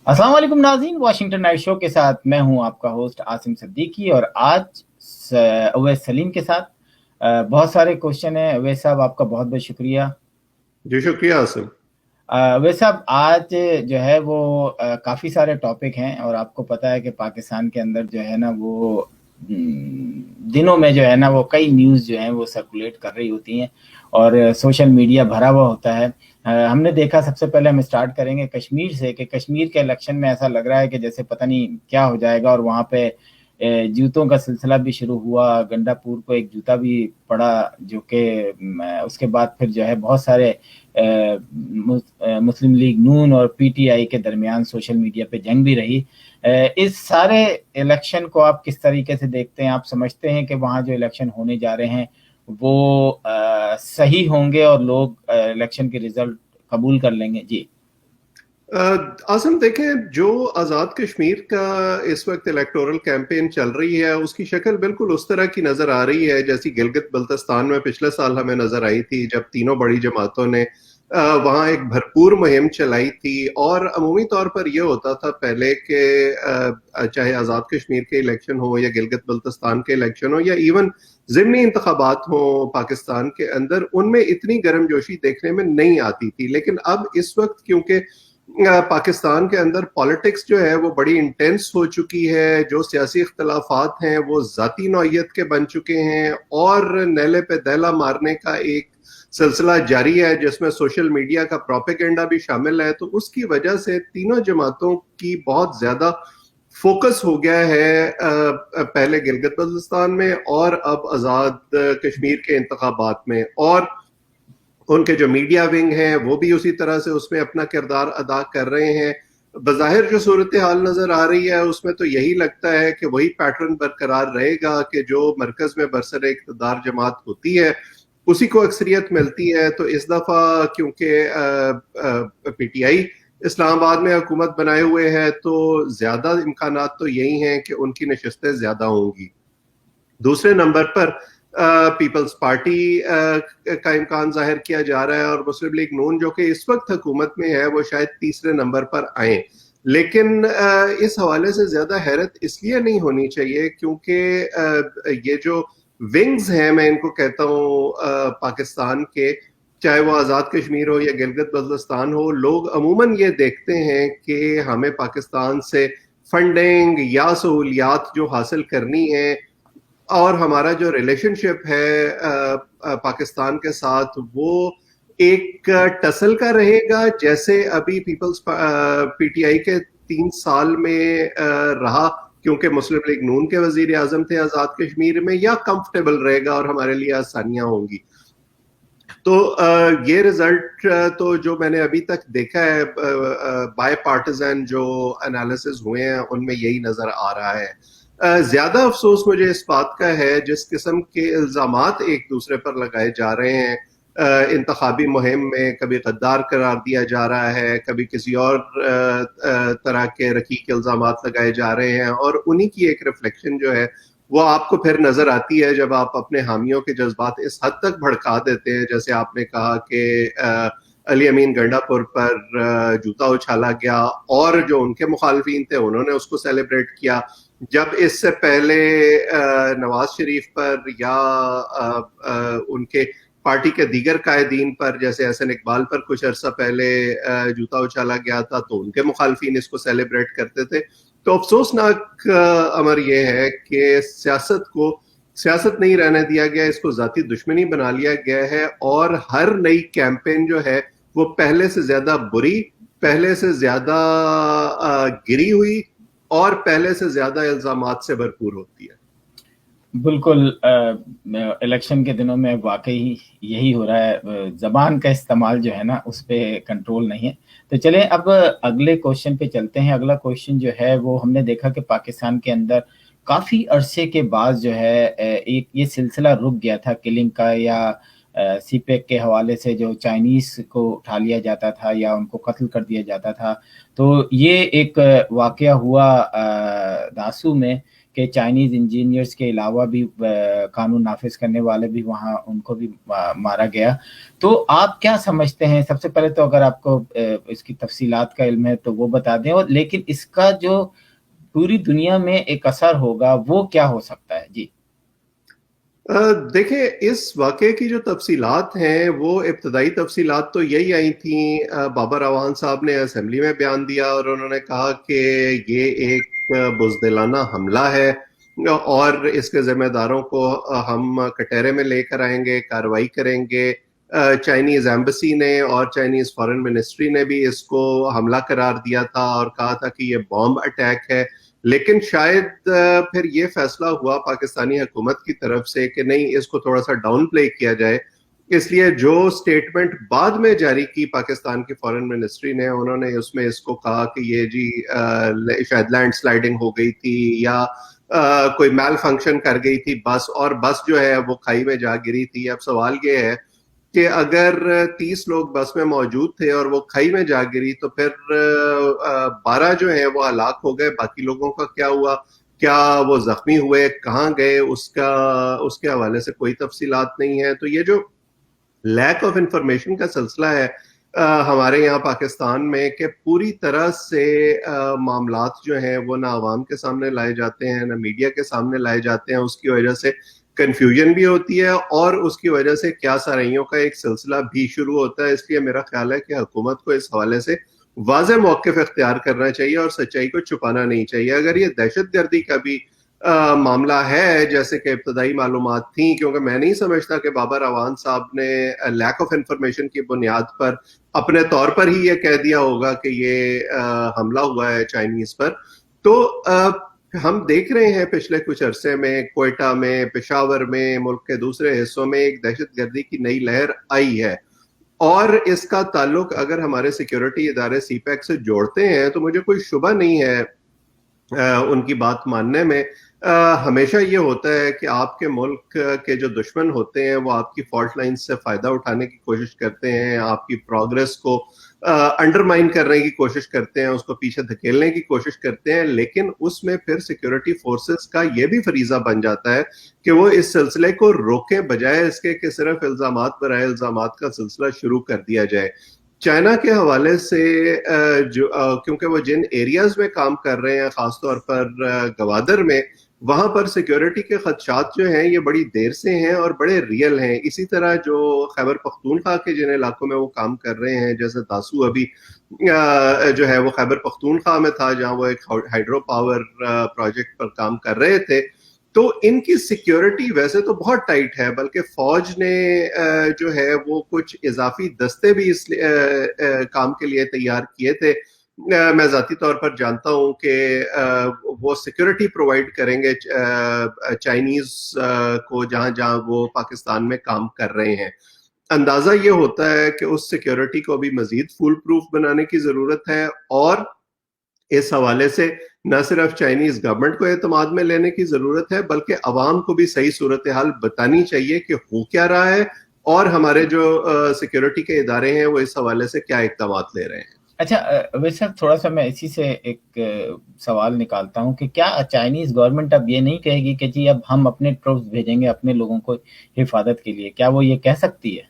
अस्सलाम वालेकुम नाज़रीन, वाशिंगटन नाइट शो के साथ मैं हूं आपका होस्ट आसिम सिद्दीकी। और आज अवैस सलीम के साथ बहुत सारे क्वेश्चन हैं। अवैस साहब, आपका बहुत बहुत शुक्रिया। जी शुक्रिया आसिम। अवैस साहब, आज जो है वो काफ़ी सारे टॉपिक हैं, और आपको पता है कि पाकिस्तान के अंदर जो है ना वो दिनों में जो है ना वो कई न्यूज़ जो हैं वो सर्कुलेट कर रही होती हैं, और सोशल मीडिया भरा हुआ होता है। हमने देखा, सबसे पहले हम स्टार्ट करेंगे कश्मीर से, कि कश्मीर के इलेक्शन में ऐसा लग रहा है कि जैसे पता नहीं क्या हो जाएगा, और वहाँ पे जूतों का सिलसिला भी शुरू हुआ। गंडापुर को एक जूता भी पड़ा, जो कि उसके बाद फिर जो है बहुत सारे मुस्लिम लीग नून और पीटीआई के दरमियान सोशल मीडिया पे जंग भी रही। इस सारे इलेक्शन को आप किस तरीके से देखते हैं? आप समझते हैं कि वहाँ जो इलेक्शन होने जा रहे हैं वो सही होंगे और लोग इलेक्शन के रिजल्ट कबूल कर लेंगे? जी। आसिम देखें, जो आज़ाद कश्मीर का इस वक्त इलेक्टोरल कैंपेन चल रही है उसकी शक्ल बिल्कुल उस तरह की नज़र आ रही है जैसी गिलगित बल्तिस्तान में पिछले साल हमें नज़र आई थी, जब तीनों बड़ी जमातों ने वहाँ एक भरपूर मुहिम चलाई थी। और अमूमी तौर पर यह होता था पहले कि चाहे आज़ाद कश्मीर के इलेक्शन हो या गिलगित बल्तिस्तान के इलेक्शन हो या इवन ज़िमनी इंतखाबात हो पाकिस्तान के अंदर, उनमें इतनी गर्मजोशी देखने में नहीं आती थी। लेकिन अब इस वक्त क्योंकि पाकिस्तान के अंदर पॉलिटिक्स जो है वो बड़ी इंटेंस हो चुकी है, जो सियासी इख्तलाफात हैं वो ज़ाती नौइयत के बन चुके हैं, और नेले पे दैला मारने का एक सिलसिला जारी है जिसमें सोशल मीडिया का प्रोपेगेंडा भी शामिल है। तो उसकी वजह से तीनों जमातों की बहुत ज्यादा फोकस हो गया है पहले गिलगित बल्तिस्तान में और अब आज़ाद कश्मीर के इंतखाबात में। और उनके जो मीडिया विंग हैं वो भी उसी तरह से उसमें अपना किरदार अदा कर रहे हैं। बज़ाहिर जो सूरत हाल नजर आ रही है उसमें तो यही लगता है कि वही पैटर्न बरकरार रहेगा कि जो मरकज में बरसर इक़्तिदार जमात होती है उसी को अक्सरियत मिलती है। तो इस दफा क्योंकि पीटीआई इस्लामाबाद में हुकूमत बनाए हुए है तो ज्यादा इम्कानात तो यही हैं कि उनकी नशिस्तें ज्यादा होंगी। दूसरे नंबर पर पीपल्स पार्टी का इम्कान जाहिर किया जा रहा है, और मुस्लिम लीग नून जो कि इस वक्त हुकूमत में है वो शायद तीसरे नंबर पर आए। लेकिन इस हवाले से ज्यादा हैरत इसलिए नहीं होनी चाहिए क्योंकि ये जो विंग्स हैं, मैं इनको कहता हूँ पाकिस्तान के, चाहे वो आज़ाद कश्मीर हो या गिलगित बल्तिस्तान हो, लोग अमूमन ये देखते हैं कि हमें पाकिस्तान से फंडिंग या सहूलियात जो हासिल करनी है और हमारा जो रिलेशनशिप है पाकिस्तान के साथ वो एक टसल का रहेगा, जैसे अभी पीपल्स पीटीआई के 3 साल में रहा, क्योंकि मुस्लिम लीग नून के वजीर आजम थे आज़ाद कश्मीर में, या कंफर्टेबल रहेगा और हमारे लिए आसानियां होंगी। तो ये रिजल्ट तो जो मैंने अभी तक देखा है बाय पार्टिजन जो एनालिसिस हुए हैं उनमें यही नजर आ रहा है। ज्यादा अफसोस मुझे इस बात का है जिस किस्म के इल्जामात एक दूसरे पर लगाए जा रहे हैं। इंतखाबी मुहिम में कभी गद्दार करार दिया जा रहा है, कभी किसी और तरह के रकीक इल्जामात लगाए जा रहे हैं, और उन्हीं की एक रिफ्लेक्शन जो है वो आपको फिर नजर आती है जब आप अपने हामियों के जज्बात इस हद तक भड़का देते हैं। जैसे आपने कहा कि अली अमीन गंडापुर पर जूता उछाला गया और जो उनके मुखालफिन थे उन्होंने उसको सेलिब्रेट किया, जब इससे पहले नवाज शरीफ पर या उनके पार्टी के दीगर कायदीन पर जैसे एहसन इकबाल पर कुछ अरसा पहले जूता उछाला गया था तो उनके मुखालफिन इसको सेलिब्रेट करते थे। तो अफसोसनाक अमर यह है कि सियासत को सियासत नहीं रहने दिया गया, इसको जाती दुश्मनी बना लिया गया है, और हर नई कैंपेन जो है वो पहले से ज्यादा बुरी, पहले से ज्यादा गिरी हुई और पहले से ज्यादा इल्जामात से भरपूर होती है। बिल्कुल। इलेक्शन के दिनों में वाकई यही हो रहा है। जबान का इस्तेमाल जो है ना उस पर कंट्रोल नहीं है। तो चलें अब अगले क्वेश्चन पे चलते हैं। अगला क्वेश्चन जो है वो हमने देखा कि पाकिस्तान के अंदर काफ़ी अरसे के बाद जो है एक ये सिलसिला रुक गया था किलिंग का, या सीपेक के हवाले से जो चाइनीज़ को उठा लिया जाता था या उनको कत्ल कर दिया जाता था। तो ये एक वाक़या हुआ दासू में کہ چائنیز انجینئرز کے علاوہ بھی قانون نافذ کرنے والے بھی وہاں ان کو بھی مارا گیا. تو آپ کیا سمجھتے ہیں؟ سب سے پہلے تو اگر آپ کو اس کی تفصیلات کا علم ہے تو وہ بتا دیں, اور لیکن اس کا جو پوری دنیا میں ایک اثر ہوگا وہ کیا ہو سکتا ہے؟ جی دیکھیں, اس واقعے کی جو تفصیلات ہیں وہ ابتدائی تفصیلات تو یہی آئی تھیں. بابر اعوان صاحب نے اسمبلی میں بیان دیا اور انہوں نے کہا کہ یہ ایک بزدلانہ حملہ ہے اور اس کے ذمہ داروں کو ہم کٹہرے میں لے کر آئیں گے, کارروائی کریں گے. چائنیز ایمبسی نے اور چائنیز فارن منسٹری نے بھی اس کو حملہ قرار دیا تھا اور کہا تھا کہ یہ بامب اٹیک ہے. لیکن شاید پھر یہ فیصلہ ہوا پاکستانی حکومت کی طرف سے کہ نہیں, اس کو تھوڑا سا ڈاؤن پلے کیا جائے. اس لیے جو سٹیٹمنٹ بعد میں جاری کی پاکستان کی فارن منسٹری نے, انہوں نے اس میں اس کو کہا کہ یہ جی شاید لینڈ سلائڈنگ ہو گئی تھی یا کوئی میل فنکشن کر گئی تھی بس, اور بس جو ہے وہ کھائی میں جا گری تھی. اب سوال یہ ہے کہ اگر 30 لوگ بس میں موجود تھے اور وہ کھائی میں جا گری تو پھر 12 جو ہیں وہ ہلاک ہو گئے, باقی لوگوں کا کیا ہوا, کیا وہ زخمی ہوئے, کہاں گئے, اس کے حوالے سے کوئی تفصیلات نہیں ہے. تو یہ جو لیک آف انفارمیشن کا سلسلہ ہے ہمارے یہاں پاکستان میں, کہ پوری طرح سے معاملات جو ہیں وہ نہ عوام کے سامنے لائے جاتے ہیں نہ میڈیا کے سامنے لائے جاتے ہیں, اس کی وجہ سے کنفیوژن بھی ہوتی ہے اور اس کی وجہ سے کیا سارائیوں کا ایک سلسلہ بھی شروع ہوتا ہے. اس لیے میرا خیال ہے کہ حکومت کو اس حوالے سے واضح موقف اختیار کرنا چاہیے اور سچائی کو چھپانا نہیں چاہیے. اگر یہ دہشت گردی کا بھی معاملہ ہے جیسے کہ ابتدائی معلومات تھیں, کیونکہ میں نہیں سمجھتا کہ بابر اعوان صاحب نے لیک آف انفارمیشن کی بنیاد پر اپنے طور پر ہی یہ کہہ دیا ہوگا کہ یہ حملہ ہوا ہے چائنیز پر. تو ہم دیکھ رہے ہیں پچھلے کچھ عرصے میں کوئٹہ میں, پشاور میں, ملک کے دوسرے حصوں میں ایک دہشت گردی کی نئی لہر آئی ہے, اور اس کا تعلق اگر ہمارے سیکیورٹی ادارے سی پیک سے جوڑتے ہیں تو مجھے کوئی شبہ نہیں ہے ان کی بات ماننے میں. ہمیشہ یہ ہوتا ہے کہ آپ کے ملک کے جو دشمن ہوتے ہیں وہ آپ کی فالٹ لائنز سے فائدہ اٹھانے کی کوشش کرتے ہیں, آپ کی پروگرس کو انڈرمائن کرنے کی کوشش کرتے ہیں, اس کو پیچھے دھکیلنے کی کوشش کرتے ہیں. لیکن اس میں پھر سیکیورٹی فورسز کا یہ بھی فریضہ بن جاتا ہے کہ وہ اس سلسلے کو روکیں, بجائے اس کے کہ صرف الزامات برائے الزامات کا سلسلہ شروع کر دیا جائے. چائنا کے حوالے سے کیونکہ وہ جن ایریاز میں کام کر رہے ہیں, خاص طور پر گوادر میں, وہاں پر سیکیورٹی کے خدشات جو ہیں یہ بڑی دیر سے ہیں اور بڑے ریئل ہیں. اسی طرح جو خیبر پختونخوا کے جن علاقوں میں وہ کام کر رہے ہیں, جیسے تاسو ابھی جو ہے وہ خیبر پختونخوا میں تھا جہاں وہ ایک ہائیڈرو پاور پروجیکٹ پر کام کر رہے تھے, تو ان کی سیکیورٹی ویسے تو بہت ٹائٹ ہے, بلکہ فوج نے جو ہے وہ کچھ اضافی دستے بھی اس کام کے لیے تیار کیے تھے. میں ذاتی طور پر جانتا ہوں کہ وہ سیکیورٹی پرووائڈ کریں گے چائنیز کو جہاں جہاں وہ پاکستان میں کام کر رہے ہیں. اندازہ یہ ہوتا ہے کہ اس سیکیورٹی کو بھی مزید فول پروف بنانے کی ضرورت ہے, اور اس حوالے سے نہ صرف چائنیز گورنمنٹ کو اعتماد میں لینے کی ضرورت ہے بلکہ عوام کو بھی صحیح صورتحال بتانی چاہیے کہ ہو کیا رہا ہے اور ہمارے جو سیکیورٹی کے ادارے ہیں وہ اس حوالے سے کیا اقدامات لے رہے ہیں. اچھا ویسے تھوڑا سا میں اسی سے ایک سوال نکالتا ہوں کہ کیا چائنیز گورنمنٹ اب یہ نہیں کہے گی کہ جی اب ہم اپنے ٹروپس بھیجیں گے اپنے لوگوں کو حفاظت کے لیے؟ کیا وہ یہ کہہ سکتی ہے؟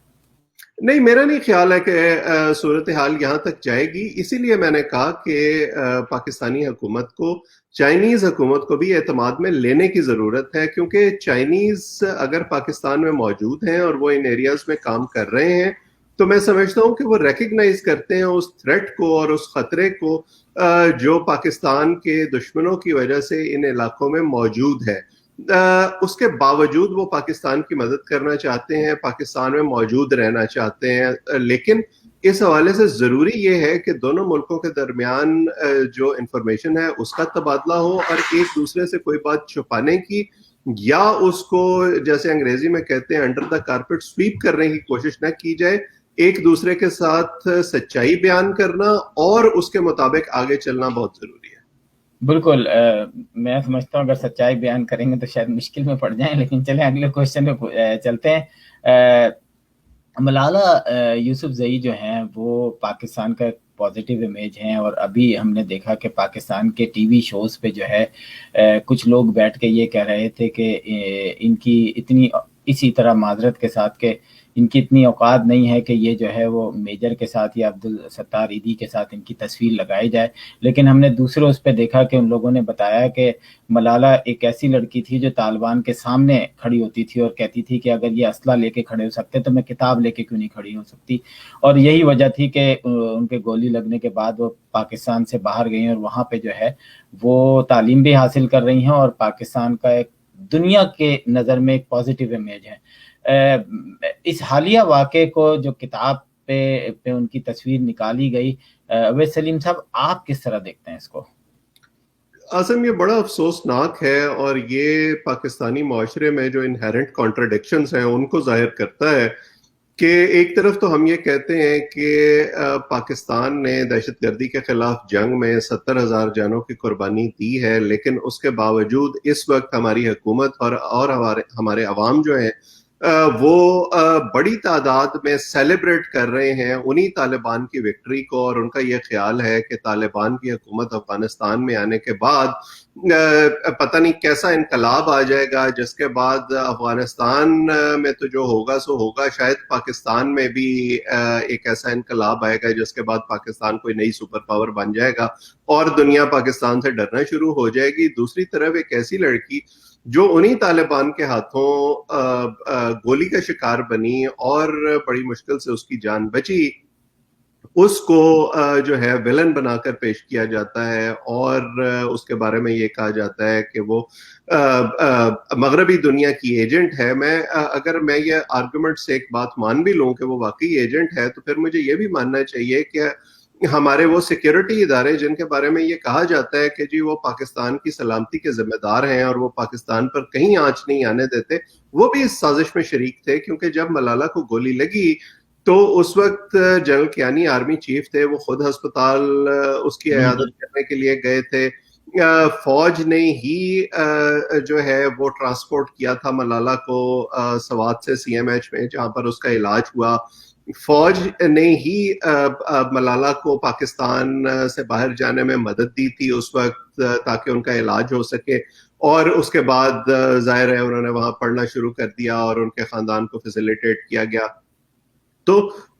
نہیں, میرا نہیں خیال ہے کہ صورتحال یہاں تک جائے گی. اسی لیے میں نے کہا کہ پاکستانی حکومت کو چائنیز حکومت کو بھی اعتماد میں لینے کی ضرورت ہے, کیونکہ چائنیز اگر پاکستان میں موجود ہیں اور وہ ان ایریاز میں کام کر رہے ہیں تو میں سمجھتا ہوں کہ وہ ریکگنائز کرتے ہیں اس تھریٹ کو اور اس خطرے کو جو پاکستان کے دشمنوں کی وجہ سے ان علاقوں میں موجود ہے. اس کے باوجود وہ پاکستان کی مدد کرنا چاہتے ہیں, پاکستان میں موجود رہنا چاہتے ہیں. لیکن اس حوالے سے ضروری یہ ہے کہ دونوں ملکوں کے درمیان جو انفارمیشن ہے اس کا تبادلہ ہو, اور ایک دوسرے سے کوئی بات چھپانے کی یا اس کو جیسے انگریزی میں کہتے ہیں انڈر دا کارپیٹ سویپ کرنے کی کوشش نہ کی جائے. ایک دوسرے کے ساتھ سچائی بیان کرنا اور اس کے مطابق آگے چلنا بہت ضروری ہے. بالکل, میں سمجھتا ہوں اگر سچائی بیان کریں گے تو شاید مشکل میں پڑ جائیں. لیکن چلیں اگلے کوشچن پہ چلتے ہیں. ملالہ یوسف زئی جو ہیں وہ پاکستان کا पॉजिटिव इमेज हैं, और अभी हमने देखा कि पाकिस्तान के टीवी शोज़ पे जो है कुछ लोग बैठ के ये कह रहे थे कि इनकी इतनी, इसी तरह माजरत के साथ कि इनकी इतनी औकात नहीं है कि ये जो है वो मेजर के साथ या अब्दुल सत्तार ईदी के साथ इनकी तस्वीर लगाई जाए। लेकिन हमने दूसरे उस पर देखा कि उन लोगों ने बताया कि मलाला एक ऐसी लड़की थी जो तालिबान के सामने खड़ी होती थी और कहती थी कि अगर ये असला लेके खड़े हो सकते तो मैं किताब लेके क्यों नहीं खड़ी हो सकती। और यही वजह थी कि उनके गोली लगने के बाद वो पाकिस्तान से बाहर गई और वहाँ पे जो है वो तालीम भी हासिल कर रही हैं, और पाकिस्तान का एक दुनिया के नज़र में एक पॉजिटिव इमेज है। इस हालिया वाक़े को जो किताब पे उनकी तस्वीर निकाली गई, अवैस सलीम साहब आप किस तरह देखते हैं इसको? आज़म, ये बड़ा अफसोसनाक है और ये पाकिस्तानी माशरे में जो इनहेरेंट कॉन्ट्रडिक्शंस हैं उनको जाहिर करता है कि एक तरफ तो हम ये कहते हैं कि पाकिस्तान ने दहशतगर्दी के खिलाफ जंग में 70,000 जानों की कुर्बानी दी है, लेकिन उसके बावजूद इस वक्त हमारी हुकूमत और हमारे अवाम जो है वो बड़ी तादाद में सेलिब्रेट कर रहे हैं उन्हीं तालिबान की विक्ट्री को, और उनका ये ख्याल है कि तालिबान की हुकूमत अफगानिस्तान में आने के बाद पता नहीं कैसा इनकलाब आ जाएगा, जिसके बाद अफगानिस्तान में तो जो होगा सो होगा, शायद पाकिस्तान में भी एक ऐसा इनकलाब आएगा जिसके बाद पाकिस्तान कोई नई सुपर पावर बन जाएगा और दुनिया पाकिस्तान से डरना शुरू हो जाएगी। दूसरी तरफ एक ऐसी लड़की जो उन्हीं तालिबान के हाथों गोली का शिकार बनी और बड़ी मुश्किल से उसकी जान बची, उसको जो है विलन बनाकर पेश किया जाता है और उसके बारे में ये कहा जाता है कि वो मगरबी दुनिया की एजेंट है। अगर मैं ये आर्गुमेंट से एक बात मान भी लूं कि वो वाकई एजेंट है, तो फिर मुझे ये भी मानना चाहिए कि हमारे वो सिक्योरिटी इदारे जिनके बारे में ये कहा जाता है कि जी वो पाकिस्तान की सलामती के जिम्मेदार हैं और वो पाकिस्तान पर कहीं आंच नहीं आने देते, वो भी इस साजिश में शरीक थे। क्योंकि जब मलाला को गोली लगी तो उस वक्त जनरल कियानी आर्मी चीफ थे, वो खुद अस्पताल उसकी इयादत करने के लिए गए थे। फौज ने ही जो है वो ट्रांसपोर्ट किया था मलाला को सवात से सीएमएच में, जहां पर उसका इलाज हुआ। फौज ने ही मलाला को पाकिस्तान से बाहर जाने में मदद दी थी उस वक्त ताकि उनका इलाज हो सके, और उसके बाद जाहिर है उन्होंने वहां पढ़ना शुरू कर दिया और उनके खानदान को फैसिलिटेट किया गया। तो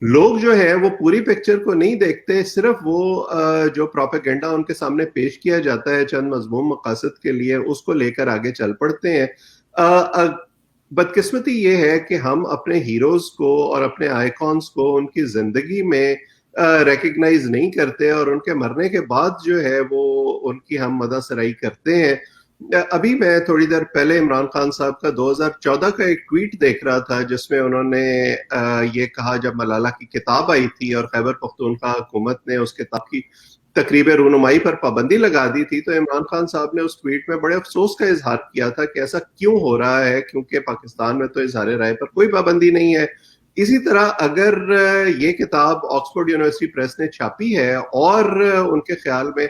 लोग जो है वो पूरी पिक्चर को नहीं देखते, सिर्फ वो जो प्रोपेगेंडा उनके सामने पेश किया जाता है चंद मजमूम मकासद के लिए, उसको लेकर आगे चल पड़ते हैं। बदकिस्मती ये है कि हम अपने हीरोज को और अपने आइकॉन्स को उनकी जिंदगी में रिकग्नाइज नहीं करते और उनके मरने के बाद जो है वो उनकी हम मदासराई करते हैं। अभी मैं थोड़ी देर पहले इमरान खान साहब का 2014 का एक ट्वीट देख रहा था जिसमें उन्होंने ये कहा, जब मलाला की किताब आई थी और खैबर पख्तूनख्वा हुकूमत ने उस किताब की तकरीब रूनुमाई पर पाबंदी लगा दी थी, तो इमरान खान साहब ने उस ट्वीट में बड़े अफसोस का इजहार किया था कि ऐसा क्यों हो रहा है, क्योंकि पाकिस्तान में तो इजहार राय पर कोई पाबंदी नहीं है। इसी तरह अगर ये किताब ऑक्सफोर्ड यूनिवर्सिटी प्रेस ने छापी है और उनके ख्याल में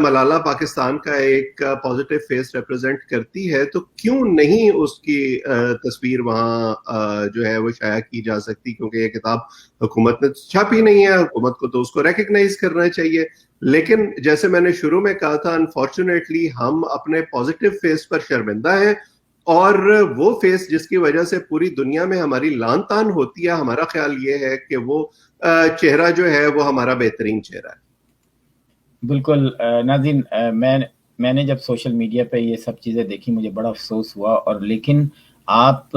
मलाला पाकिस्तान का एक पॉजिटिव फेस रिप्रेजेंट करती है, तो क्यों नहीं उसकी तस्वीर वहां जो है वो शाया की जा सकती, क्योंकि ये किताब हुकूमत ने छापी नहीं है, हुकूमत को तो उसको रिकग्नाइज करना चाहिए। लेकिन जैसे मैंने शुरू में कहा था, अनफॉर्चुनेटली हम अपने पॉजिटिव फेस पर शर्मिंदा हैं, और वो फेस जिसकी वजह से पूरी दुनिया में हमारी लान तान होती है, हमारा ख्याल ये है कि वो चेहरा जो है वो हमारा बेहतरीन चेहरा है। बिल्कुल नाज़रीन, मैंने जब सोशल मीडिया पे ये सब चीज़ें देखी मुझे बड़ा अफसोस हुआ, और लेकिन आप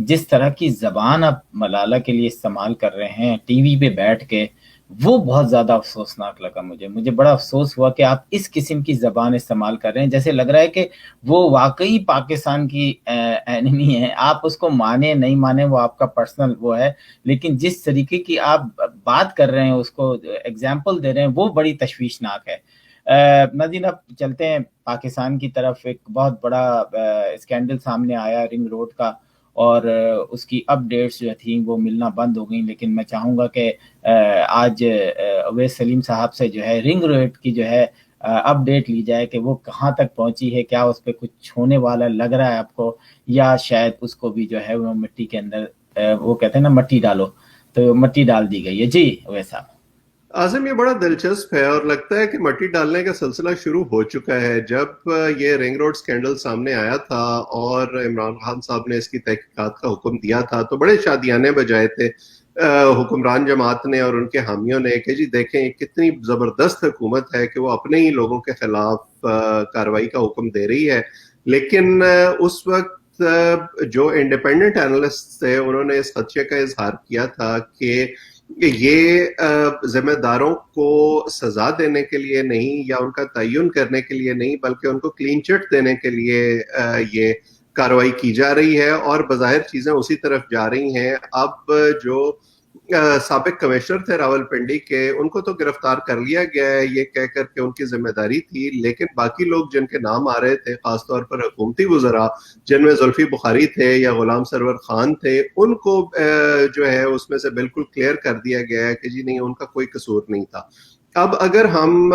जिस तरह की ज़बान आप मलाला के लिए इस्तेमाल कर रहे हैं टीवी पे बैठ के, वो बहुत ज़्यादा अफसोसनाक लगा मुझे बड़ा अफसोस हुआ कि आप इस किस्म की ज़बान इस्तेमाल कर रहे हैं, जैसे लग रहा है कि वो वाकई पाकिस्तान की एनिमी है। आप उसको माने नहीं माने वो आपका पर्सनल वो है, लेकिन जिस तरीके की आप बात कर रहे हैं, उसको एग्जाम्पल दे रहे हैं, वो बड़ी तशवीशनाक है। नाज़रीन, अब चलते हैं पाकिस्तान की तरफ। एक बहुत बड़ा स्कैंडल सामने आया रिंग रोड का, और उसकी अपडेट्स जो थी वो मिलना बंद हो गई। लेकिन मैं चाहूँगा कि आज अवैस सलीम साहब से जो है रिंग रोड की जो है अपडेट ली जाए कि वो कहाँ तक पहुँची है, क्या उस पर कुछ होने वाला लग रहा है आपको, या शायद उसको भी जो है वो मिट्टी के अंदर वो कहते हैं ना मट्टी डालो, तो मट्टी डाल दी गई है। जी अवैस साहब। आज़म ये बड़ा दिलचस्प है और लगता है कि मट्टी डालने का सिलसिला शुरू हो चुका है। जब ये रिंग रोड स्कैंडल सामने आया था और इमरान खान साहब ने इसकी तहकीकात का हुक्म दिया था तो बड़े शादियाने बजाए थे हुक्मरान जमात ने और उनके हामियों ने कि जी देखें कितनी ज़बरदस्त हुकूमत है कि वो अपने ही लोगों के खिलाफ कार्रवाई का हुक्म दे रही है। लेकिन उस वक्त जो इंडिपेंडेंट एनालिस्ट थे उन्होंने इस खदशे का इजहार किया था कि ये जिम्मेदारों को सजा देने के लिए नहीं या उनका तयन करने के लिए नहीं बल्कि उनको क्लीन चिट देने के लिए ये कार्रवाई की जा रही है और बज़ाहिर चीजें उसी तरफ जा रही हैं। अब जो साबिक कमिश्नर थे रावलपिंडी के उनको तो गिरफ्तार कर लिया गया है ये कह कर के उनकी जिम्मेदारी थी, लेकिन बाकी लोग जिनके नाम आ रहे थे खासतौर पर हुकूमती वज़रा जिनमें जुल्फी बुखारी थे या गुलाम सरवर खान थे उनको जो है उसमें से बिल्कुल क्लियर कर दिया गया है कि जी नहीं उनका कोई कसूर नहीं था। अब अगर हम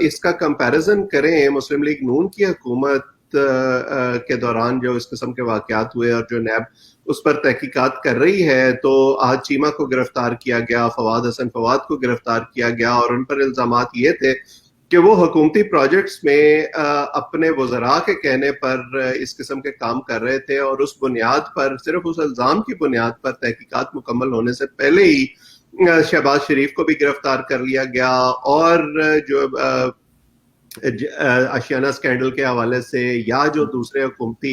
इसका कंपैरिजन करें मुस्लिम लीग नून की हुकूमत के दौरान जो इस किस्म के वाकयात हुए और जो नैब उस पर तहकीकात कर रही है, तो आज चीमा को गिरफ्तार किया गया, फवाद हसन फवाद को गिरफ्तार किया गया और उन पर इल्जामात ये थे कि वो हुकूमती प्रोजेक्ट्स में अपने वज़रा के कहने पर इस किस्म के काम कर रहे थे और उस बुनियाद पर सिर्फ उस इल्ज़ाम की बुनियाद पर तहकीकात मुकम्मल होने से पहले ही शहबाज शरीफ को भी गिरफ्तार कर लिया गया और जो आशियाना स्कैंडल के हवाले से या जो दूसरे हुकूमती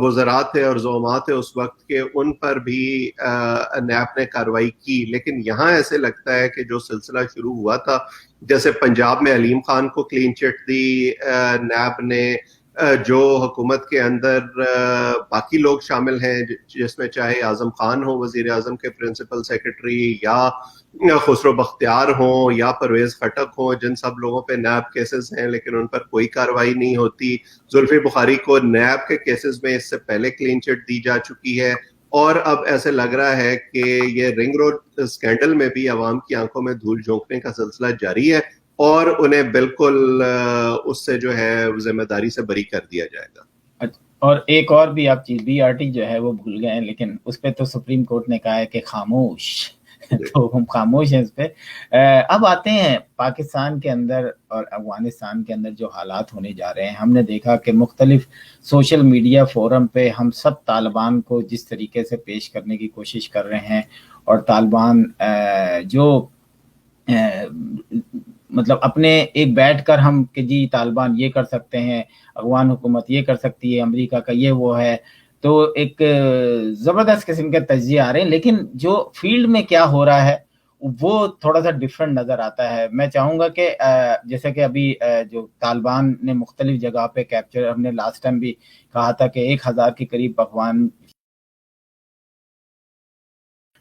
वज़रा थे और ज़ोमा थे उस वक्त के उन पर भी नैब ने कार्रवाई की। लेकिन यहाँ ऐसे लगता है कि जो सिलसिला शुरू हुआ था जैसे पंजाब में अलीम खान को क्लीन चिट दी नैब ने, जो हुकूमत के अंदर बाकी लोग शामिल हैं जिसमें चाहे आजम खान हो वजीर आजम के प्रिंसिपल सेक्रेटरी या खुसरो बख्तियार हो या परवेज खटक हो, जिन सब लोगों पे नैब केसेस हैं लेकिन उन पर कोई कार्रवाई नहीं होती। जुल्फी बुखारी को नैब के केसेस में इससे पहले क्लीन चिट दी जा चुकी है और अब ऐसे लग रहा है कि ये रिंग रोड स्कैंडल में भी अवाम की आंखों में धूल झोंकने का सिलसिला जारी है और उन्हें बिल्कुल उससे जो है जिम्मेदारी से बरी कर दिया जाएगा। और एक और भी आप चीज बीआरटी जो है वो भूल गए हैं, लेकिन उस पर तो सुप्रीम कोर्ट ने कहा है कि खामोश तो हम खामोश हैं इस पे। अब आते हैं पाकिस्तान के अंदर और अफगानिस्तान के अंदर जो हालात होने जा रहे हैं। हमने देखा कि मुख्तलिफ सोशल मीडिया फोरम पे हम सब तालिबान को जिस तरीके से पेश करने की कोशिश कर रहे हैं और तालिबान जो मतलब अपने एक बैठ कर हम कि जी तालिबान ये कर सकते हैं, अफगान हुकूमत ये कर सकती है, अमेरिका का ये वो है, तो एक ज़बरदस्त किस्म के तज्जिए आ रहे हैं। लेकिन जो फील्ड में क्या हो रहा है वो थोड़ा सा डिफरेंट नज़र आता है। मैं चाहूँगा कि जैसे कि अभी जो तालिबान ने मुख्तलिफ जगह पे कैप्चर, हमने लास्ट टाइम भी कहा था कि 1000 के करीब अफगान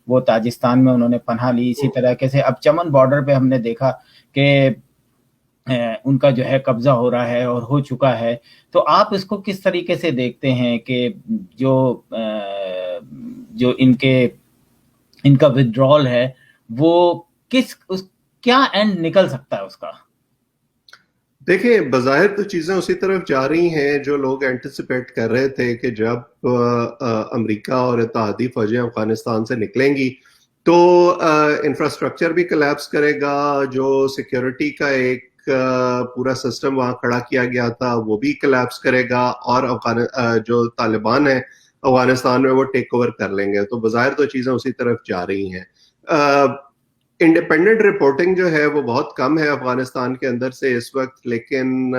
वो ताजिस्तान में उन्होंने पनाह ली। इसी तरह से अब चमन बॉर्डर पे हमने देखा कि उनका जो है कब्जा हो रहा है और हो चुका है। तो आप इसको किस तरीके से देखते हैं कि जो इनका विड्रॉल है वो क्या एंड निकल सकता है उसका? देखिए बज़ाहिर तो चीज़ें उसी तरफ जा रही हैं जो लोग एंटिसिपेट कर रहे थे कि जब अमेरिका और इत्तेहादी फौजें अफगानिस्तान से निकलेंगी तो इंफ्रास्ट्रक्चर भी कोलैप्स करेगा, जो सिक्योरिटी का एक पूरा सिस्टम वहाँ खड़ा किया गया था वो भी कोलैप्स करेगा और जो तालिबान है अफगानिस्तान में वो टेक ओवर कर लेंगे। तो बज़ाहिर तो चीज़ें उसी तरफ जा रही हैं। इंडिपेंडेंट रिपोर्टिंग जो है वो बहुत कम है अफगानिस्तान के अंदर से इस वक्त, लेकिन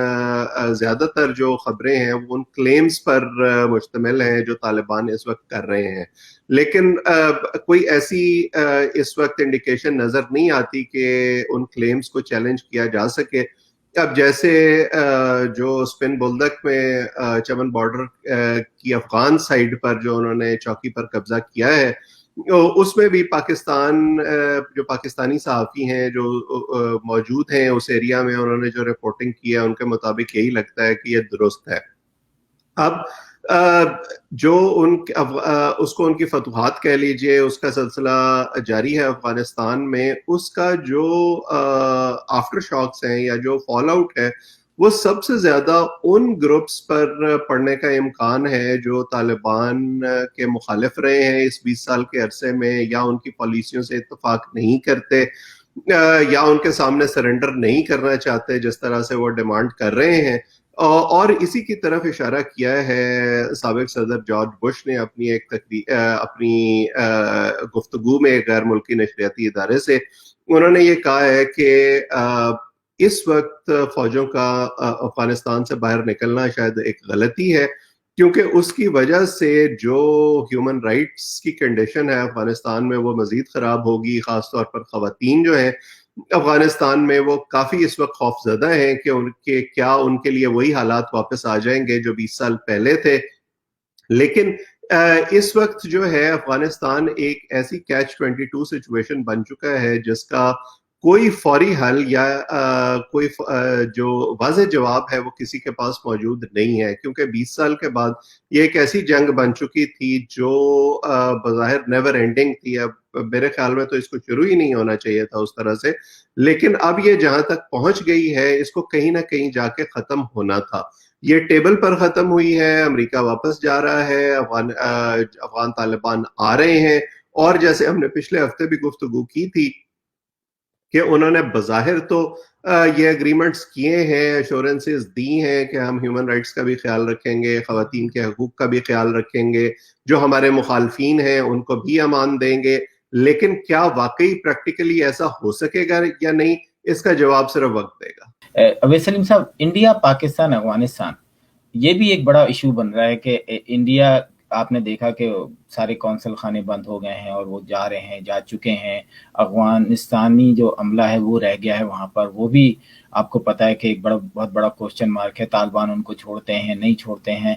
ज़्यादातर जो खबरें हैं वो उन क्लेम्स पर मुश्तमिल हैं जो तालिबान इस वक्त कर रहे हैं। लेकिन कोई ऐसी इस वक्त इंडिकेशन नज़र नहीं आती कि उन क्लेम्स को चैलेंज किया जा सके। अब जैसे जो स्पिन बुल्दक में चमन बॉर्डर की अफगान साइड पर जो उन्होंने चौकी पर कब्जा किया है उसमें भी पाकिस्तान जो पाकिस्तानी सहाफ़ी हैं जो मौजूद हैं उस एरिया में, उन्होंने जो रिपोर्टिंग की है उनके मुताबिक यही लगता है कि ये दुरुस्त है। अब जो उसको उनकी फतूहात कह लीजिए उसका सिलसिला जारी है अफगानिस्तान में, उसका जो आफ्टर शॉक्स हैं या जो फॉल आउट है वो सबसे ज्यादा उन ग्रुप्स पर पड़ने का इम्कान है जो तालिबान के मुखालिफ रहे हैं इस 20 साल के अरसे में या उनकी पॉलिसियों से इत्तेफाक नहीं करते। یا ان کے سامنے سرنڈر نہیں کرنا چاہتے جس طرح سے وہ ڈیمانڈ کر رہے ہیں. اور اسی کی طرف اشارہ کیا ہے سابق صدر جارج بش نے اپنی گفتگو میں غیر ملکی نشریاتی ادارے سے. انہوں نے یہ کہا ہے کہ اس وقت فوجوں کا افغانستان سے باہر نکلنا شاید ایک غلطی ہے، کیونکہ اس کی وجہ سے جو ہیومن رائٹس کی کنڈیشن ہے افغانستان میں وہ مزید خراب ہوگی. خاص طور پر خواتین جو ہیں افغانستان میں وہ کافی اس وقت خوف زدہ ہیں کہ ان کے لیے وہی حالات واپس آ جائیں گے جو 20 سال پہلے تھے. لیکن اس وقت جو ہے افغانستان ایک ایسی کیچ 22 سچویشن بن چکا ہے جس کا کوئی فوری حل یا کوئی جو واضح جواب ہے وہ کسی کے پاس موجود نہیں ہے، کیونکہ 20 سال کے بعد یہ ایک ایسی جنگ بن چکی تھی جو بظاہر نیور اینڈنگ تھی. اب میرے خیال میں تو اس کو شروع ہی نہیں ہونا چاہیے تھا اس طرح سے، لیکن اب یہ جہاں تک پہنچ گئی ہے اس کو کہیں نہ کہیں جا کے ختم ہونا تھا. یہ ٹیبل پر ختم ہوئی ہے، امریکہ واپس جا رہا ہے، افغان طالبان آ رہے ہیں، اور جیسے ہم نے پچھلے ہفتے بھی گفتگو کی تھی کہ انہوں نے بظاہر تو یہ اگریمنٹس کیے ہیں، ایشورنسز دی ہیں کہ ہم ہیومن رائٹس کا بھی خیال رکھیں گے، خواتین کے حقوق کا بھی خیال رکھیں گے، جو ہمارے مخالفین ہیں ان کو بھی امان دیں گے. لیکن کیا واقعی پریکٹیکلی ایسا ہو سکے گا یا نہیں، اس کا جواب صرف وقت دے گا. اویس سلیم صاحب، انڈیا پاکستان افغانستان یہ بھی ایک بڑا ایشو بن رہا ہے کہ انڈیا، آپ نے دیکھا کہ سارے قونصل خانے بند ہو گئے ہیں اور وہ جا رہے ہیں، جا چکے ہیں. افغانستانی جو عملہ ہے وہ رہ گیا ہے وہاں پر، وہ بھی آپ کو پتہ ہے کہ ایک بہت بڑا کوسچن مارک ہے. طالبان ان کو چھوڑتے ہیں نہیں چھوڑتے ہیں.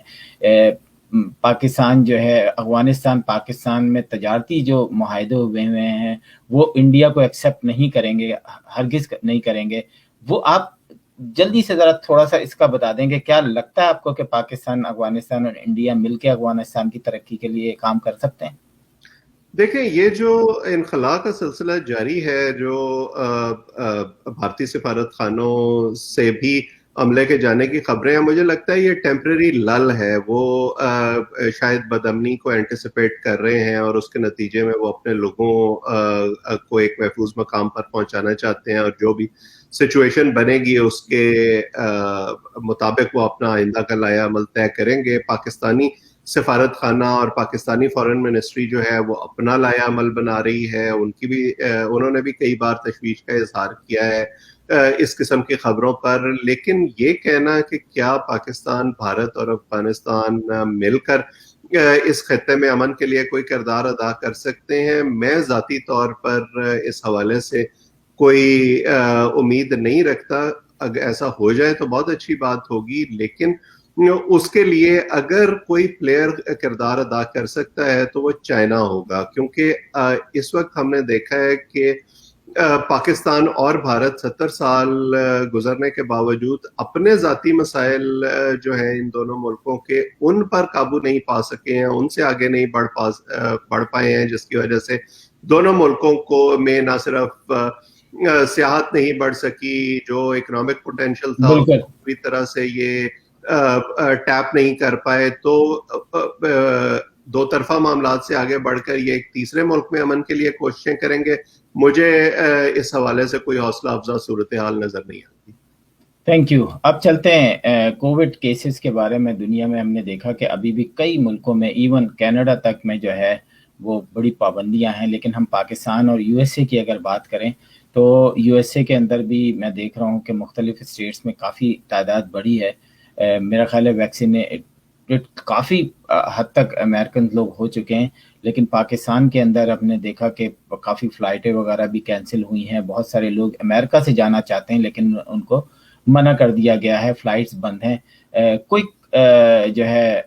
پاکستان جو ہے، افغانستان پاکستان میں تجارتی جو معاہدے ہوئے ہیں وہ انڈیا کو ایکسیپٹ نہیں کریں گے، ہرگز نہیں کریں گے. وہ آپ جلدی سے ذرا تھوڑا سا اس کا بتا دیں کہ کیا لگتا ہے آپ کو کہ پاکستان، افغانستان اور انڈیا مل کے افغانستان کی ترقی کے لیے کام کر سکتے ہیں؟ دیکھیں، یہ جو انخلا کا سلسلہ جاری ہے، جو بھارتی سفارت خانوں سے بھی عملے کے جانے کی خبریں ہیں، مجھے لگتا ہے یہ ٹیمپرری لل ہے. وہ شاید بدامنی کو اینٹیسپیٹ کر رہے ہیں اور اس کے نتیجے میں وہ اپنے لوگوں کو ایک محفوظ مقام پر پہنچانا چاہتے ہیں، اور جو بھی سچویشن بنے گی اس کے مطابق وہ اپنا آئندہ کا لائحہ عمل طے کریں گے. پاکستانی سفارت خانہ اور پاکستانی فارن منسٹری جو ہے وہ اپنا لائحہ عمل بنا رہی ہے. انہوں نے بھی کئی بار تشویش کا اظہار کیا ہے اس قسم کی خبروں پر. لیکن یہ کہنا کہ کیا پاکستان، بھارت اور افغانستان مل کر اس خطے میں امن کے لیے کوئی کردار ادا کر سکتے ہیں، میں ذاتی طور پر اس حوالے سے کوئی امید نہیں رکھتا. اگر ایسا ہو جائے تو بہت اچھی بات ہوگی، لیکن اس کے لیے اگر کوئی پلیئر کردار ادا کر سکتا ہے تو وہ چائنا ہوگا. کیونکہ اس وقت ہم نے دیکھا ہے کہ پاکستان اور بھارت 70 سال گزرنے کے باوجود اپنے ذاتی مسائل جو ہیں ان دونوں ملکوں کے، ان پر قابو نہیں پا سکے ہیں، ان سے آگے نہیں بڑھ پائے ہیں، جس کی وجہ سے دونوں ملکوں کو میں نہ صرف سیاحت نہیں بڑھ سکی، جو اکنامک پوٹینشیل تھا بالکل. پوری طرح سے یہ ٹیپ نہیں کر پائے. تو دو طرفہ معاملات سے آگے بڑھ کر یہ ایک تیسرے ملک میں امن کے لیے کوششیں کریں گے. مجھے اس حوالے سے کوئی حوصلہ افزا صورتحال نظر نہیں آتی. Thank you. اب چلتے ہیں کووڈ کیسز کے بارے میں. دنیا میں ہم نے دیکھا کہ ابھی بھی کئی ملکوں میں، ایون کینیڈا تک میں جو ہے وہ بڑی پابندیاں ہیں. لیکن ہم پاکستان اور یو ایس اے کی اگر بات کریں تو یو ایس اے کے اندر بھی میں دیکھ رہا ہوں کہ مختلف اسٹیٹس میں کافی تعداد بڑی ہے. میرا خیال ہے ویکسینیٹ کافی حد تک امریکن لوگ ہو چکے ہیں. لیکن پاکستان کے اندر ہم نے دیکھا کہ کافی فلائٹیں وغیرہ بھی کینسل ہوئی ہیں. بہت سارے لوگ امریکہ سے جانا چاہتے ہیں لیکن ان کو منع کر دیا گیا ہے، فلائٹس بند ہیں. کوئی جو ہے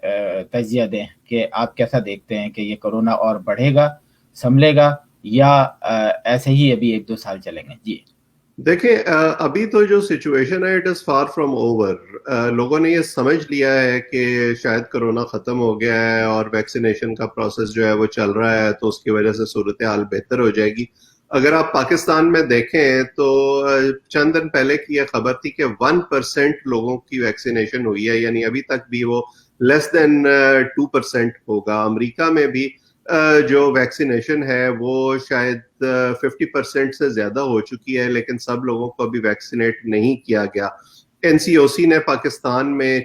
تجزیہ دیں کہ آپ کیسا دیکھتے ہیں کہ یہ کرونا اور بڑھے گا، سنبھلے گا، یا ایسے ہی ابھی 1-2 سال چلیں گے؟ جی دیکھیں، ابھی تو جو سچویشن ہے it is for from over. لوگوں نے یہ سمجھ لیا ہے کہ شاید کرونا ختم ہو گیا ہے اور ویکسینیشن کا پروسیس جو ہے وہ چل رہا ہے، تو اس کی وجہ سے صورتحال بہتر ہو جائے گی. اگر آپ پاکستان میں دیکھیں تو چند دن پہلے کی یہ خبر تھی کہ 1% لوگوں کی ویکسینیشن ہوئی ہے، یعنی ابھی تک بھی وہ لیس دین 2% ہوگا. امریکہ میں بھی جو ویکسینیشن ہے وہ شاید 50% سے زیادہ ہو چکی ہے، لیکن سب لوگوں کو ابھی ویکسینیٹ نہیں کیا گیا. این سی او سی نے پاکستان میں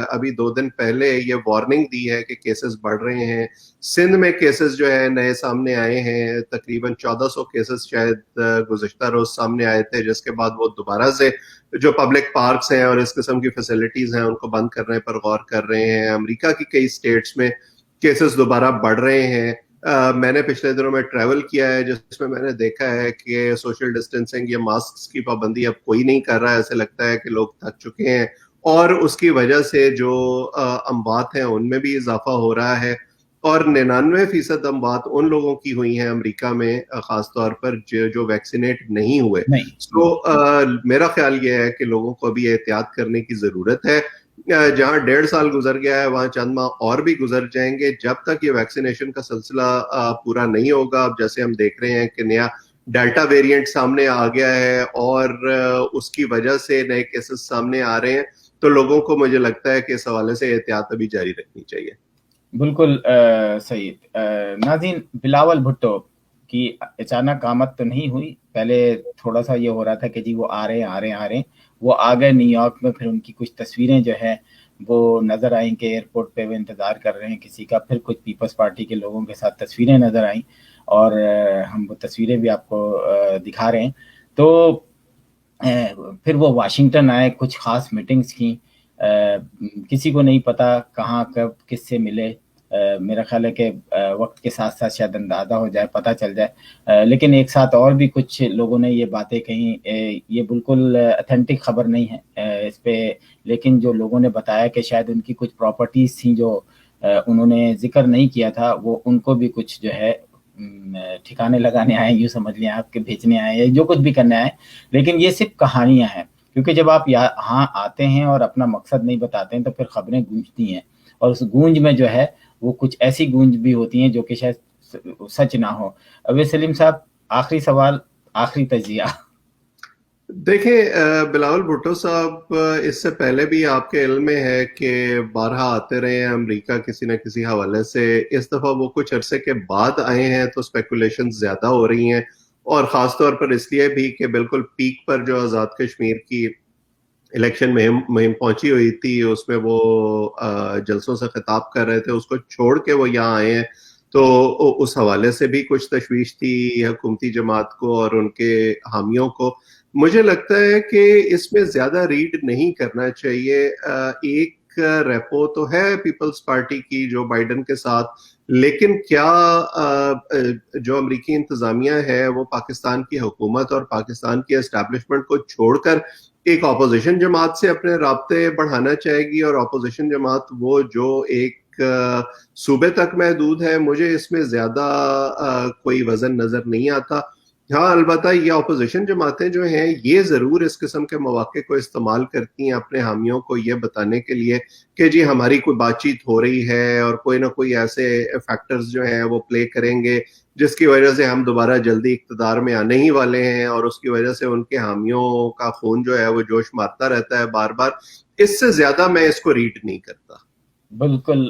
ابھی 2 دن پہلے یہ وارننگ دی ہے کہ کیسز بڑھ رہے ہیں. سندھ میں کیسز جو ہے نئے سامنے آئے ہیں، تقریباً 1400 کیسز شاید گزشتہ روز سامنے آئے تھے، جس کے بعد وہ دوبارہ سے جو پبلک پارکس ہیں اور اس قسم کی فیسلٹیز ہیں ان کو بند کرنے پر غور کر رہے ہیں. امریکہ کی کئی اسٹیٹس میں کیسز دوبارہ بڑھ رہے ہیں. میں نے پچھلے دنوں میں ٹریول کیا ہے جس میں نے دیکھا ہے کہ سوشل ڈسٹینسنگ یا ماسکس کی پابندی اب کوئی نہیں کر رہا ہے. ایسے لگتا ہے کہ لوگ تھک چکے ہیں اور اس کی وجہ سے جو اموات ہیں ان میں بھی اضافہ ہو رہا ہے. اور 99% اموات ان لوگوں کی ہوئی ہیں امریکہ میں، خاص طور پر جو ویکسینیٹ نہیں ہوئے. تو میرا خیال یہ ہے کہ لوگوں کو ابھی احتیاط کرنے کی ضرورت ہے. جہاں 1.5 سال گزر گیا ہے وہاں چند ماہ اور بھی گزر جائیں گے جب تک یہ ویکسینیشن کا سلسلہ پورا نہیں ہوگا. اب جیسے ہم دیکھ رہے ہیں کہ نیا ڈیلٹا ویریئنٹ سامنے آ گیا ہے اور اس کی وجہ سے نئے کیسز سامنے آ رہے ہیں، تو لوگوں کو مجھے لگتا ہے کہ اس حوالے سے احتیاط ابھی جاری رکھنی چاہیے. بالکل سعید. ناظرین، بلاول بھٹو کی اچانک آمد تو نہیں ہوئی. پہلے تھوڑا سا یہ ہو رہا تھا کہ جی وہ آ رہے ہیں. وہ آ گئے نیو یارک میں. پھر ان کی کچھ تصویریں جو ہیں وہ نظر آئیں کہ ایئرپورٹ پہ وہ انتظار کر رہے ہیں کسی کا. پھر کچھ پیپلز پارٹی کے لوگوں کے ساتھ تصویریں نظر آئیں اور ہم وہ تصویریں بھی آپ کو دکھا رہے ہیں. تو پھر وہ واشنگٹن آئے، کچھ خاص میٹنگز کی. کسی کو نہیں پتا کہاں کب کس سے ملے. میرا خیال ہے کہ وقت کے ساتھ ساتھ شاید اندازہ ہو جائے، پتہ چل جائے. لیکن ایک ساتھ اور بھی کچھ لوگوں نے یہ باتیں کہیں. یہ بالکل اتھینٹک خبر نہیں ہے اس پہ، لیکن جو لوگوں نے بتایا کہ شاید ان کی کچھ پراپرٹیز تھیں جو انہوں نے ذکر نہیں کیا تھا، وہ ان کو بھی کچھ جو ہے ٹھکانے لگانے آئے، یوں سمجھ لیں آپ کے بھیجنے آئے یا جو کچھ بھی کرنے آئے. لیکن یہ صرف کہانیاں ہیں، کیونکہ جب آپ یہاں آتے ہیں اور اپنا مقصد نہیں بتاتے ہیں تو پھر خبریں گونجتی ہیں، اور اس گونج میں جو ہے وہ کچھ ایسی گونج بھی ہوتی ہیں جو کہ شاید سچ نہ ہو. اویس سلیم صاحب، آخری سوال، آخری تجزیہ. دیکھیں بلاول بھٹو صاحب، اس سے پہلے بھی آپ کے علم میں ہے کہ بارہا آتے رہے ہیں امریکہ کسی نہ کسی حوالے سے. اس دفعہ وہ کچھ عرصے کے بعد آئے ہیں تو اسپیکولیشن زیادہ ہو رہی ہیں، اور خاص طور پر اس لیے بھی کہ بالکل پیک پر جو آزاد کشمیر کی الیکشن مہم پہنچی ہوئی تھی اس میں وہ جلسوں سے خطاب کر رہے تھے، اس کو چھوڑ کے وہ یہاں آئے ہیں. تو اس حوالے سے بھی کچھ تشویش تھی حکومتی جماعت کو اور ان کے حامیوں کو. مجھے لگتا ہے کہ اس میں زیادہ ریڈ نہیں کرنا چاہیے. ایک ریپو تو ہے پیپلز پارٹی کی جو بائیڈن کے ساتھ، لیکن کیا جو امریکی انتظامیہ ہے وہ پاکستان کی حکومت اور پاکستان کی اسٹیبلشمنٹ کو چھوڑ کر ایک اپوزیشن جماعت سے اپنے رابطے بڑھانا چاہے گی؟ اور اپوزیشن جماعت وہ جو ایک صوبے تک محدود ہے، مجھے اس میں زیادہ کوئی وزن نظر نہیں آتا. ہاں البتہ یہ اپوزیشن جماعتیں جو ہیں یہ ضرور اس قسم کے مواقع کو استعمال کرتی ہیں اپنے حامیوں کو یہ بتانے کے لیے کہ جی ہماری کوئی بات چیت ہو رہی ہے اور کوئی نہ کوئی ایسے فیکٹرز جو ہیں وہ پلے کریں گے جس کی وجہ سے ہم دوبارہ جلدی اقتدار میں آنے ہی والے ہیں، اور اس کی وجہ سے ان کے حامیوں کا خون جو ہے وہ جوش مارتا رہتا ہے بار بار. اس سے زیادہ میں اس کو ریڈ نہیں کرتا. بالکل.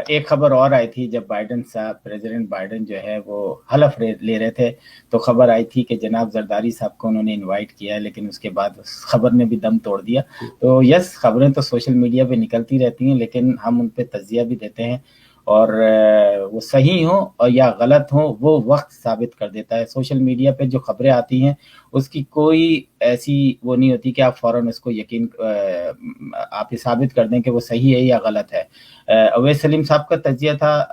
ایک خبر اور آئی تھی جب بائیڈن صاحب، پریزیڈنٹ بائیڈن جو ہے وہ حلف لے رہے تھے، تو خبر آئی تھی کہ جناب زرداری صاحب کو انہوں نے انوائٹ کیا ہے، لیکن اس کے بعد اس خبر نے بھی دم توڑ دیا. تو یس، خبریں تو سوشل میڈیا پہ نکلتی رہتی ہیں، لیکن ہم ان پہ تجزیہ بھی دیتے ہیں، اور وہ صحیح ہوں اور یا غلط ہوں وہ وقت ثابت کر دیتا ہے. سوشل میڈیا پہ جو خبریں آتی ہیں اس کی کوئی ایسی وہ نہیں ہوتی کہ آپ فوراً اس کو یقین آپ یہ ثابت کر دیں کہ وہ صحیح ہے یا غلط ہے. اویس سلیم صاحب کا تجزیہ تھا،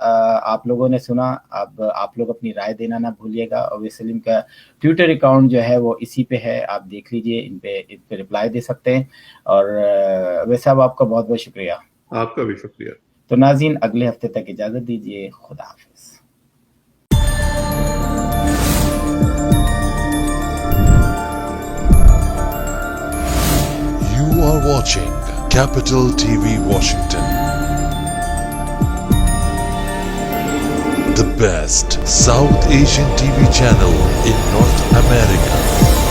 آپ لوگوں نے سنا. اب آپ لوگ اپنی رائے دینا نہ بھولیے گا. اویس سلیم کا ٹویٹر اکاؤنٹ جو ہے وہ اسی پہ ہے، آپ دیکھ لیجئے، ان پہ رپلائی دے سکتے ہیں. اور اویس صاحب آپ کا بہت بہت شکریہ. آپ کا بھی شکریہ. تو ناظرین، اگلے ہفتے تک اجازت دیجیے. خدا حافظ. You are watching Capital TV Washington, the best South Asian TV channel in North America.